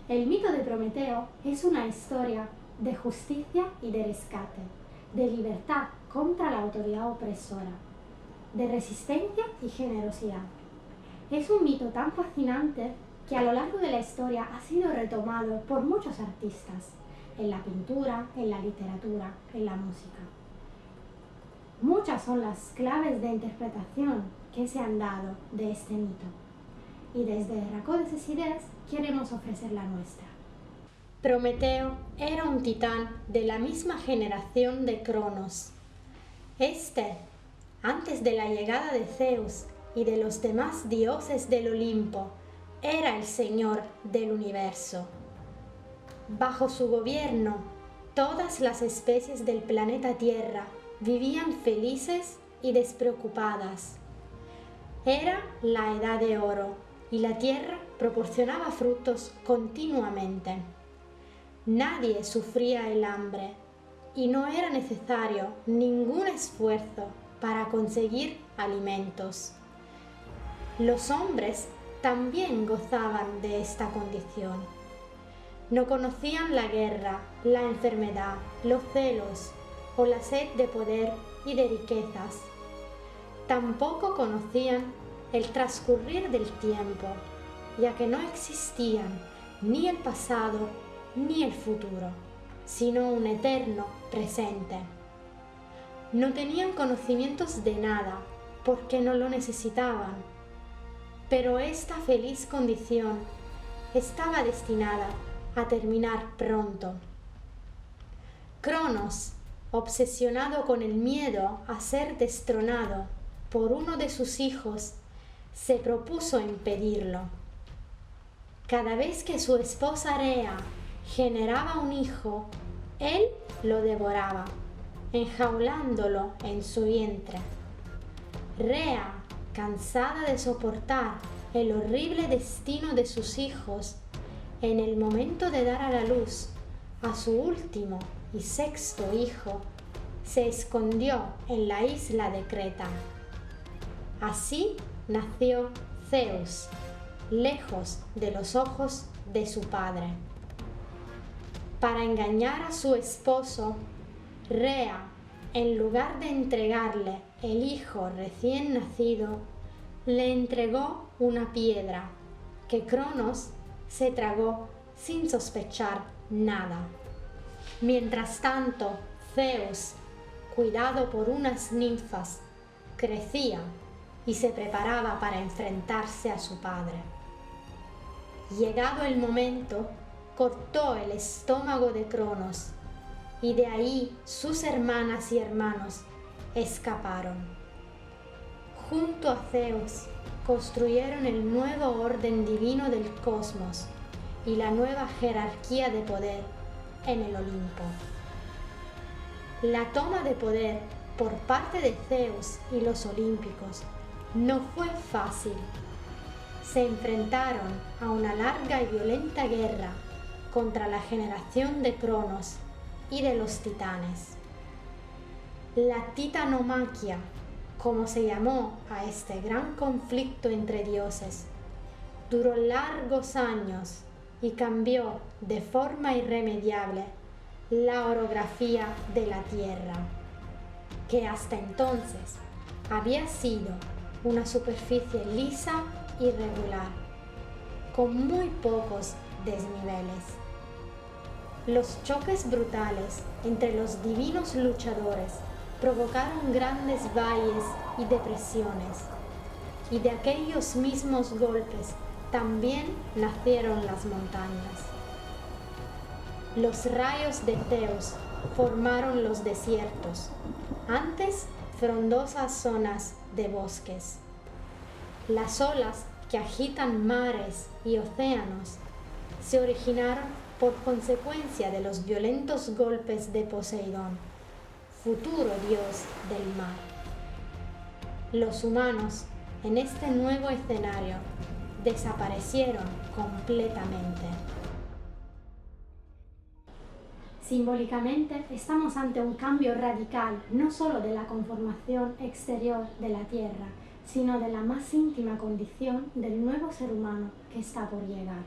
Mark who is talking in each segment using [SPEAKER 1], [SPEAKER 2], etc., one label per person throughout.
[SPEAKER 1] El mito de Prometeo es una historia de justicia y de rescate, de libertad contra la autoridad opresora, de resistencia y generosidad. Es un mito tan fascinante que a lo largo de la historia ha sido retomado por muchos artistas, en la pintura, en la literatura, en la música. Muchas son las claves de interpretación que se han dado de este mito, y desde Racodes Ideas queremos ofrecer la nuestra. Prometeo era un titán de la misma generación de Cronos. Este, antes de la llegada de Zeus y de los demás dioses del Olimpo, era el señor del universo. Bajo su gobierno, todas las especies del planeta Tierra vivían felices y despreocupadas. Era la Edad de Oro y la Tierra proporcionaba frutos continuamente. Nadie sufría el hambre y no era necesario ningún esfuerzo para conseguir alimentos. Los hombres también gozaban de esta condición. No conocían la guerra, la enfermedad, los celos o la sed de poder y de riquezas. Tampoco conocían el transcurrir del tiempo, ya que no existían ni el pasado ni el futuro, sino un eterno presente. No tenían conocimientos de nada, porque no lo necesitaban, pero esta feliz condición estaba destinada a terminar pronto. Cronos, obsesionado con el miedo a ser destronado por uno de sus hijos, se propuso impedirlo. Cada vez que su esposa Rea generaba un hijo, él lo devoraba, enjaulándolo en su vientre. Rea, cansada de soportar el horrible destino de sus hijos, en el momento de dar a la luz a su último y sexto hijo, se escondió en la isla de Creta. Así nació Zeus, lejos de los ojos de su padre. Para engañar a su esposo, Rea, en lugar de entregarle el hijo recién nacido, le entregó una piedra que Cronos se tragó sin sospechar nada. Mientras tanto, Zeus, cuidado por unas ninfas, crecía y se preparaba para enfrentarse a su padre. Llegado el momento, cortó el estómago de Cronos, y de ahí sus hermanas y hermanos escaparon. Junto a Zeus construyeron el nuevo orden divino del cosmos y la nueva jerarquía de poder en el Olimpo. La toma de poder por parte de Zeus y los olímpicos no fue fácil. Se enfrentaron a una larga y violenta guerra contra la generación de Cronos y de los titanes. La titanomaquia, como se llamó a este gran conflicto entre dioses, duró largos años y cambió de forma irremediable la orografía de la Tierra, que hasta entonces había sido una superficie lisa y regular, con muy pocos desniveles. Los choques brutales entre los divinos luchadores provocaron grandes valles y depresiones, y de aquellos mismos golpes también nacieron las montañas. Los rayos de Zeus formaron los desiertos, antes frondosas zonas de bosques. Las olas que agitan mares y océanos se originaron por consecuencia de los violentos golpes de Poseidón, futuro dios del mar. Los humanos, en este nuevo escenario, desaparecieron completamente. Simbólicamente, estamos ante un cambio radical, no solo de la conformación exterior de la Tierra, sino de la más íntima condición del nuevo ser humano que está por llegar.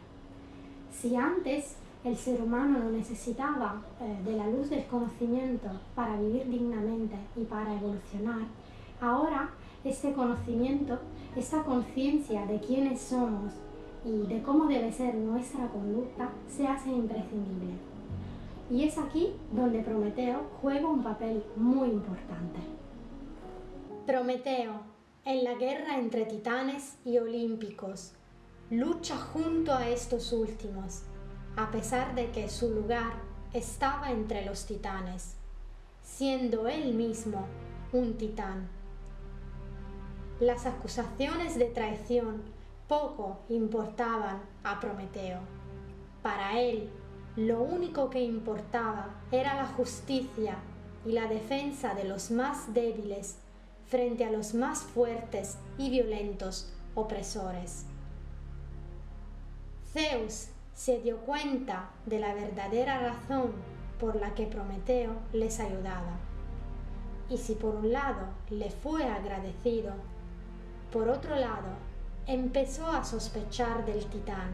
[SPEAKER 1] Si antes el ser humano no necesitaba de la luz del conocimiento para vivir dignamente y para evolucionar, ahora este conocimiento, esta conciencia de quiénes somos y de cómo debe ser nuestra conducta se hace imprescindible. Y es aquí donde Prometeo juega un papel muy importante. Prometeo, en la guerra entre titanes y olímpicos, lucha junto a estos últimos, a pesar de que su lugar estaba entre los titanes, siendo él mismo un titán. Las acusaciones de traición poco importaban a Prometeo. Para él, lo único que importaba era la justicia y la defensa de los más débiles frente a los más fuertes y violentos opresores. Zeus se dio cuenta de la verdadera razón por la que Prometeo les ayudaba. Y si por un lado le fue agradecido, por otro lado empezó a sospechar del titán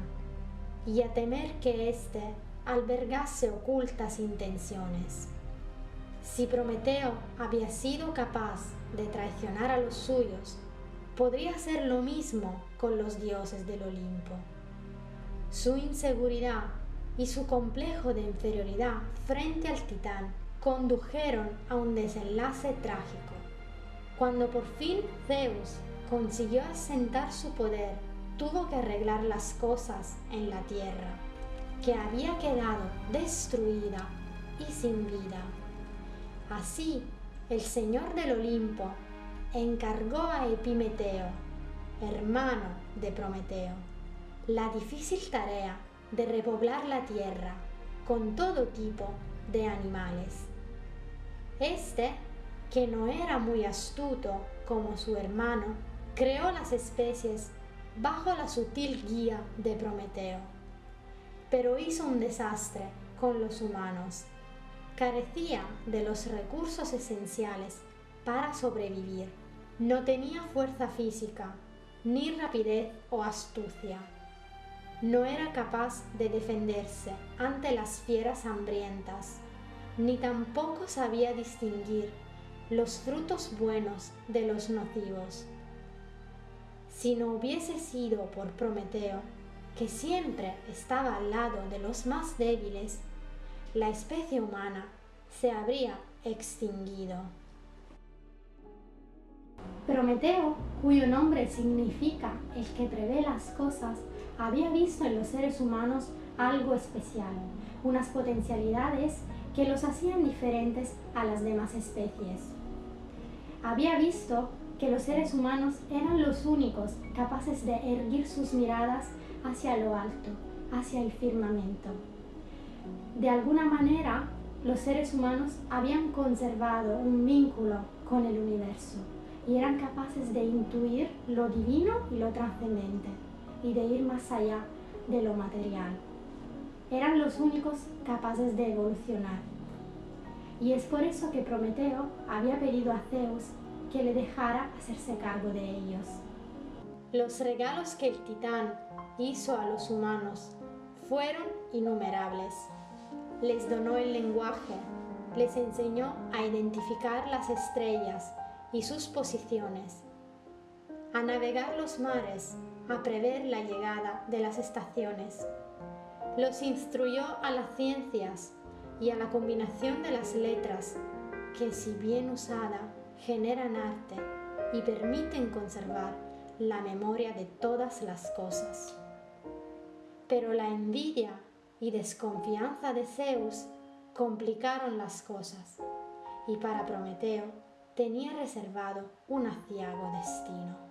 [SPEAKER 1] y a temer que éste albergase ocultas intenciones. Si Prometeo había sido capaz de traicionar a los suyos, podría hacer lo mismo con los dioses del Olimpo. Su inseguridad y su complejo de inferioridad frente al titán condujeron a un desenlace trágico. Cuando por fin Zeus consiguió asentar su poder, tuvo que arreglar las cosas en la tierra, que había quedado destruida y sin vida. Así, el señor del Olimpo encargó a Epimeteo, hermano de Prometeo, la difícil tarea de repoblar la tierra con todo tipo de animales. Este, que no era muy astuto como su hermano, creó las especies bajo la sutil guía de Prometeo, pero hizo un desastre con los humanos. Carecía de los recursos esenciales para sobrevivir. No tenía fuerza física, ni rapidez o astucia. No era capaz de defenderse ante las fieras hambrientas, ni tampoco sabía distinguir los frutos buenos de los nocivos. Si no hubiese sido por Prometeo, que siempre estaba al lado de los más débiles, la especie humana se habría extinguido. Prometeo, cuyo nombre significa el que prevé las cosas, había visto en los seres humanos algo especial, unas potencialidades que los hacían diferentes a las demás especies. Había visto que los seres humanos eran los únicos capaces de erguir sus miradas hacia lo alto, hacia el firmamento. De alguna manera, los seres humanos habían conservado un vínculo con el universo y eran capaces de intuir lo divino y lo trascendente y de ir más allá de lo material. Eran los únicos capaces de evolucionar. Y es por eso que Prometeo había pedido a Zeus que le dejara hacerse cargo de ellos. Los regalos que el titán hizo a los humanos fueron innumerables. Les donó el lenguaje, les enseñó a identificar las estrellas y sus posiciones, a navegar los mares, a prever la llegada de las estaciones. Los instruyó a las ciencias y a la combinación de las letras que, si bien usada, generan arte y permiten conservar la memoria de todas las cosas. Pero la envidia y desconfianza de Zeus complicaron las cosas, y para Prometeo tenía reservado un aciago destino.